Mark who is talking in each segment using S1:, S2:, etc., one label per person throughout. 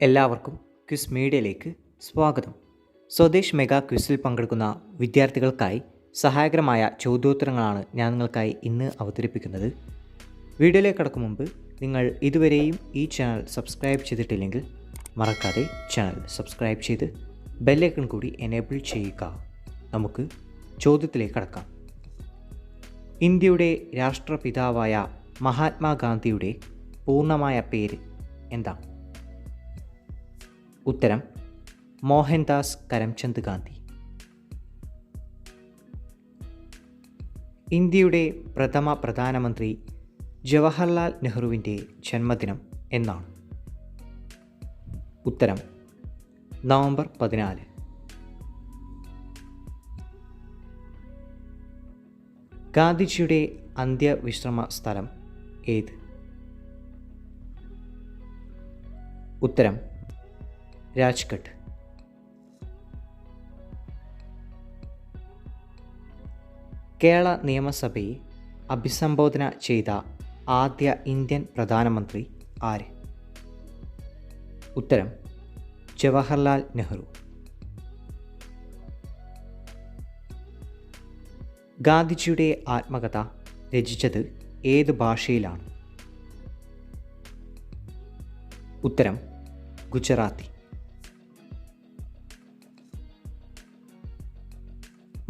S1: എല്ലാവർക്കും ക്വിസ് മീഡിയയിലേക്ക് സ്വാഗതം. സ്വദേശ് മെഗാ ക്വിസിൽ പങ്കെടുക്കുന്ന വിദ്യാർത്ഥികൾക്കായി സഹായകരമായ ചോദ്യോത്തരങ്ങളാണ് ഞാൻ നിങ്ങൾക്കായി ഇന്ന് അവതരിപ്പിക്കുന്നത്. വീഡിയോയിലേക്ക് കടക്കും മുമ്പ് നിങ്ങൾ ഇതുവരെയും ഈ ചാനൽ സബ്സ്ക്രൈബ് ചെയ്തിട്ടില്ലെങ്കിൽ മറക്കാതെ ചാനൽ സബ്സ്ക്രൈബ് ചെയ്ത് ബെല്ലൈക്കൺ കൂടി എനേബിൾ ചെയ്യുക. നമുക്ക് ചോദ്യത്തിലേക്ക് കടക്കാം. ഇന്ത്യയുടെ രാഷ്ട്രപിതാവായ മഹാത്മാഗാന്ധിയുടെ പൂർണ്ണമായ പേര് എന്താണ്? ഉത്തരം മോഹൻദാസ് കരംചന്ദ് ഗാന്ധി. ഇന്ത്യയുടെ പ്രഥമ പ്രധാനമന്ത്രി ജവഹർലാൽ നെഹ്റുവിൻ്റെ ജന്മദിനം എന്നാണ്? ഉത്തരം നവംബർ 14. ഗാന്ധിജിയുടെ അന്ത്യവിശ്രമ സ്ഥലം ഏത്? ഉത്തരം രാജ്ഘട്ട്. കേരള നിയമസഭയെ അഭിസംബോധന ചെയ്ത ആദ്യ ഇന്ത്യൻ പ്രധാനമന്ത്രി ആര്? ഉത്തരം ജവഹർലാൽ നെഹ്റു. ഗാന്ധിജിയുടെ ആത്മകഥ രചിച്ചത് ഏത് ഭാഷയിലാണ്? ഉത്തരം ഗുജറാത്തി.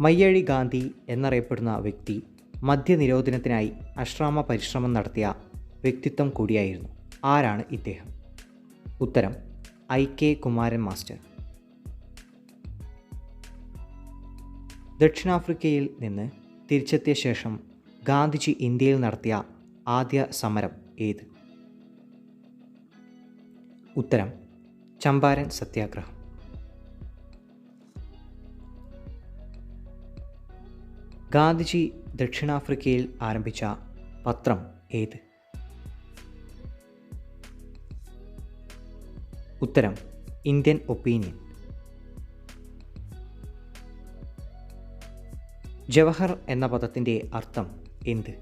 S1: മയ്യഴി ഗാന്ധി എന്നറിയപ്പെടുന്ന വ്യക്തി മദ്യനിരോധനത്തിനായി അശ്രാമ പരിശ്രമം നടത്തിയ വ്യക്തിത്വം കൂടിയായിരുന്നു. ആരാണ് ഇദ്ദേഹം? ഉത്തരം IK കുമാരൻ മാസ്റ്റർ. ദക്ഷിണാഫ്രിക്കയിൽ നിന്ന് തിരിച്ചെത്തിയ ശേഷം ഗാന്ധിജി ഇന്ത്യയിൽ നടത്തിയ ആദ്യ സമരം ഏത്? ഉത്തരം ചമ്പാരൻ സത്യാഗ്രഹം. ഗാന്ധിജി ദക്ഷിണാഫ്രിക്കയിൽ ആരംഭിച്ച പത്രം ഏത്? ഉത്തരം ഇന്ത്യൻ ഒപ്പീനിയൻ. ജവഹർ എന്ന പദത്തിൻ്റെ അർത്ഥം എന്ത്?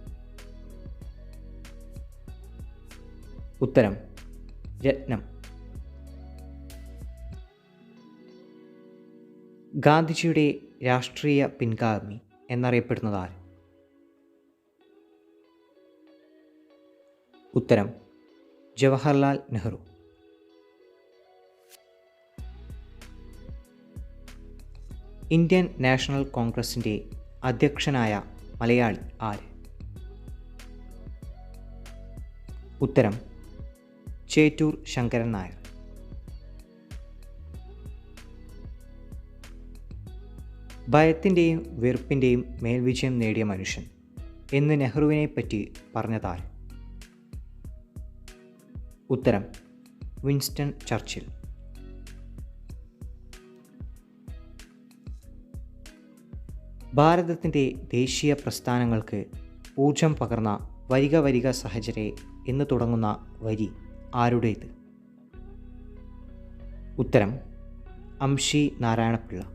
S1: ഉത്തരം രത്നം. ഗാന്ധിജിയുടെ രാഷ്ട്രീയ പിൻഗാമി എന്നറിയപ്പെടുന്നത് ആര്? ഉത്തരം ജവഹർലാൽ നെഹ്റു. ഇന്ത്യൻ നാഷണൽ കോൺഗ്രസിൻ്റെ അധ്യക്ഷനായ മലയാളി ആര്? ഉത്തരം ചേറ്റൂർ ശങ്കരൻ നായർ. ഭയത്തിൻ്റെയും വെറുപ്പിൻ്റെയും മേൽവിജയം നേടിയ മനുഷ്യൻ എന്ന് നെഹ്റുവിനെ പറ്റി പറഞ്ഞതാര്? ഉത്തരം വിൻസ്റ്റൺ ചർച്ചിൽ. ഭാരതത്തിൻ്റെ ദേശീയ പ്രസ്ഥാനങ്ങൾക്ക് ഊർജം പകർന്ന വരിക വരിക സഹചരെ എന്ന് തുടങ്ങുന്ന വരി ആരുടേത്? ഉത്തരം അംശി നാരായണപിള്ള.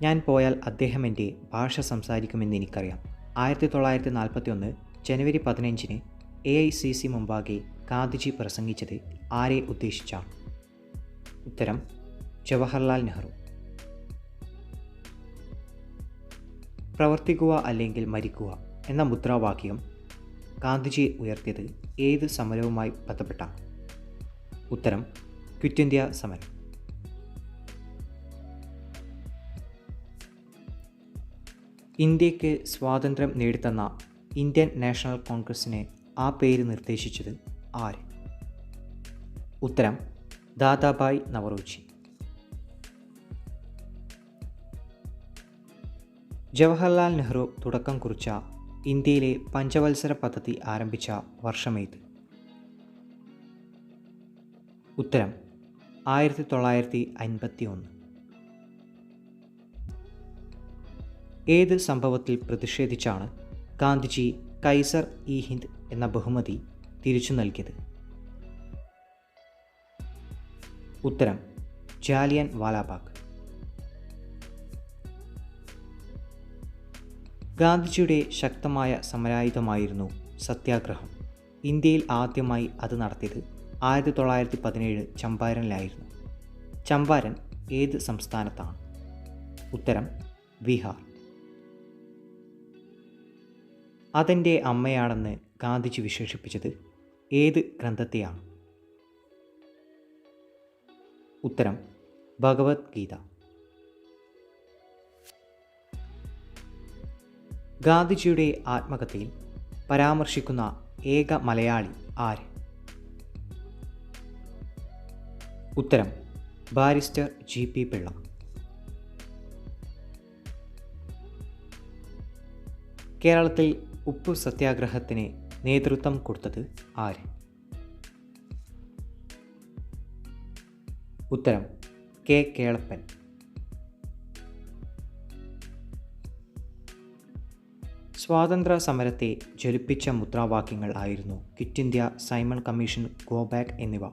S1: ഞാൻ പോയാൽ അദ്ദേഹം എൻ്റെ ഭാഷ സംസാരിക്കുമെന്ന് എനിക്കറിയാം. 1941 ജനുവരി 15 AICC മുമ്പാകെ ഗാന്ധിജി പ്രസംഗിച്ചത് ആരെ ഉദ്ദേശിച്ചാണ്? ഉത്തരം ജവഹർലാൽ നെഹ്റു. പ്രവർത്തിക്കുക അല്ലെങ്കിൽ മരിക്കുക എന്ന മുദ്രാവാക്യം ഗാന്ധിജി ഉയർത്തിയത് ഏത് സമരവുമായി ബന്ധപ്പെട്ടാണ്? ഉത്തരം ക്വിറ്റ് ഇന്ത്യ സമരം. ഇന്ത്യക്ക് സ്വാതന്ത്ര്യം നേടിത്തന്ന ഇന്ത്യൻ നാഷണൽ കോൺഗ്രസിനെ ആ പേര് നിർദ്ദേശിച്ചത് ആര്? ഉത്തരം ദാദാഭായ് നവറോജി. ജവഹർലാൽ നെഹ്റു തുടക്കം കുറിച്ച ഇന്ത്യയിലെ പഞ്ചവത്സര പദ്ധതി ആരംഭിച്ച വർഷമേത്? ഉത്തരം 1951. ഏത് സംഭവത്തിൽ പ്രതിഷേധിച്ചാണ് ഗാന്ധിജി കൈസർ ഇ ഹിന്ദ് എന്ന ബഹുമതി തിരിച്ചു നൽകിയത്? ഉത്തരം ജാലിയൻ വാലാബാഗ്. ഗാന്ധിജിയുടെ ശക്തമായ സമരായുധമായിരുന്നു സത്യാഗ്രഹം ഇന്ത്യയിൽ ആദ്യമായി അത് നടത്തിയത് 1917 ചമ്പാരനിലായിരുന്നു. ചമ്പാരൻ ഏത് സംസ്ഥാനത്താണ്? ഉത്തരം ബീഹാർ. അതെൻ്റെ അമ്മയാണെന്ന് ഗാന്ധിജി വിശേഷിപ്പിച്ചത് ഏത് ഗ്രന്ഥത്തെയാണ്? ഉത്തരം ഭഗവത്ഗീത. ഗാന്ധിജിയുടെ ആത്മകഥയിൽ പരാമർശിക്കുന്ന ഏക മലയാളി ആര്? ഉത്തരം ബാരിസ്റ്റർ GP പിള്ള. കേരളത്തിൽ ഉപ്പു സത്യാഗ്രഹത്തിന് നേതൃത്വം കൊടുത്തത് ആര്? ഉത്തരം K. കേളപ്പൻ. സ്വാതന്ത്ര്യ സമരത്തെ ജ്വലിപ്പിച്ച മുദ്രാവാക്യങ്ങൾ ആയിരുന്നു quit India, Simon commission, go back എന്നിവ.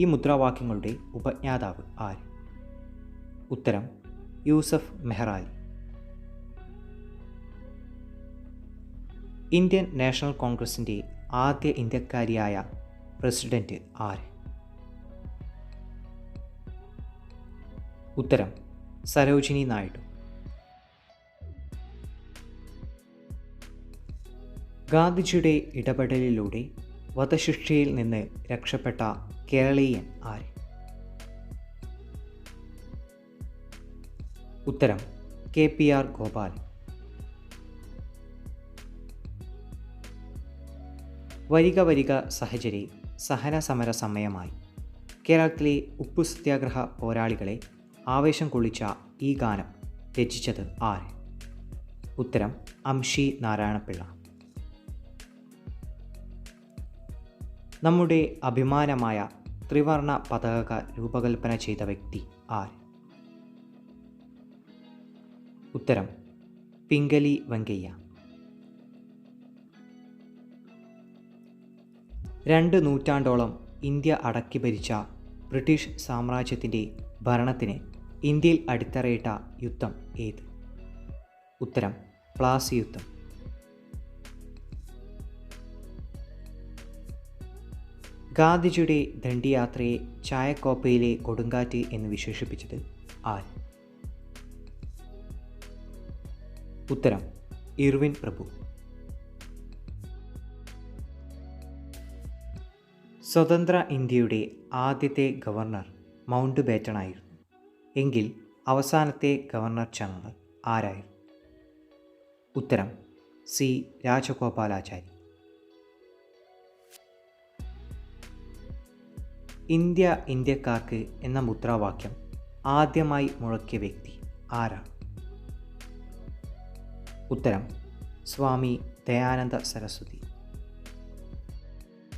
S1: ഈ മുദ്രാവാക്യങ്ങളുടെ ഉപജ്ഞാതാവ് ആര്? ഉത്തരം യൂസഫ് മെഹ്റാലി. ഇന്ത്യൻ നാഷണൽ കോൺഗ്രസിൻ്റെ ആദ്യ ഇന്ത്യക്കാരിയായ പ്രസിഡന്റ് ആര്? ഉത്തരം സരോജിനി നായിഡു. ഗാന്ധിജിയുടെ ഇടപെടലിലൂടെ വധശിക്ഷയിൽ നിന്ന് രക്ഷപ്പെട്ട കേരളീയൻ ആര്? ഉത്തരം KPR ഗോപാൽ. വരിക വരിക സഹചരി സഹന സമര സമയമായി. കേരളത്തിലെ ഉപ്പു സത്യാഗ്രഹ പോരാളികളെ ആവേശം കൊള്ളിച്ച ഈ ഗാനം രചിച്ചത് ആര്? ഉത്തരം അംഷി നാരായണപിള്ള. നമ്മുടെ അഭിമാനമായ ത്രിവർണ പതാക രൂപകൽപ്പന ചെയ്ത വ്യക്തി ആര്? ഉത്തരം പിംഗലി വെങ്കയ്യ. 2 നൂറ്റാണ്ടോളം ഇന്ത്യ അടക്കി ഭരിച്ച ബ്രിട്ടീഷ് സാമ്രാജ്യത്തിൻ്റെ ഭരണത്തിന് ഇന്ത്യയിൽ അടിത്തറയിട്ട യുദ്ധം ഏത്? ഉത്തരം പ്ലാസി യുദ്ധം. ഗാന്ധിജിയുടെ ദണ്ഡിയാത്രയെ ചായക്കോപ്പയിലെ കൊടുങ്കാറ്റ് എന്ന് വിശേഷിപ്പിച്ചത് ആര്? ഉത്തരം ഇർവിൻ പ്രഭു. സ്വതന്ത്ര ഇന്ത്യയുടെ ആദ്യത്തെ ഗവർണർ മൗണ്ട് ബാറ്റൺ ആയിരുന്നു. എങ്കിൽ അവസാനത്തെ ഗവർണർ ജനറൽ ആരായിരുന്നു? ഉത്തരം C. രാജഗോപാലാചാരി. ഇന്ത്യ ഇന്ത്യക്കാർക്ക് എന്ന മുദ്രാവാക്യം ആദ്യമായി മുഴക്കിയ വ്യക്തി ആരാണ്? ഉത്തരം സ്വാമി ദയാനന്ദ സരസ്വതി.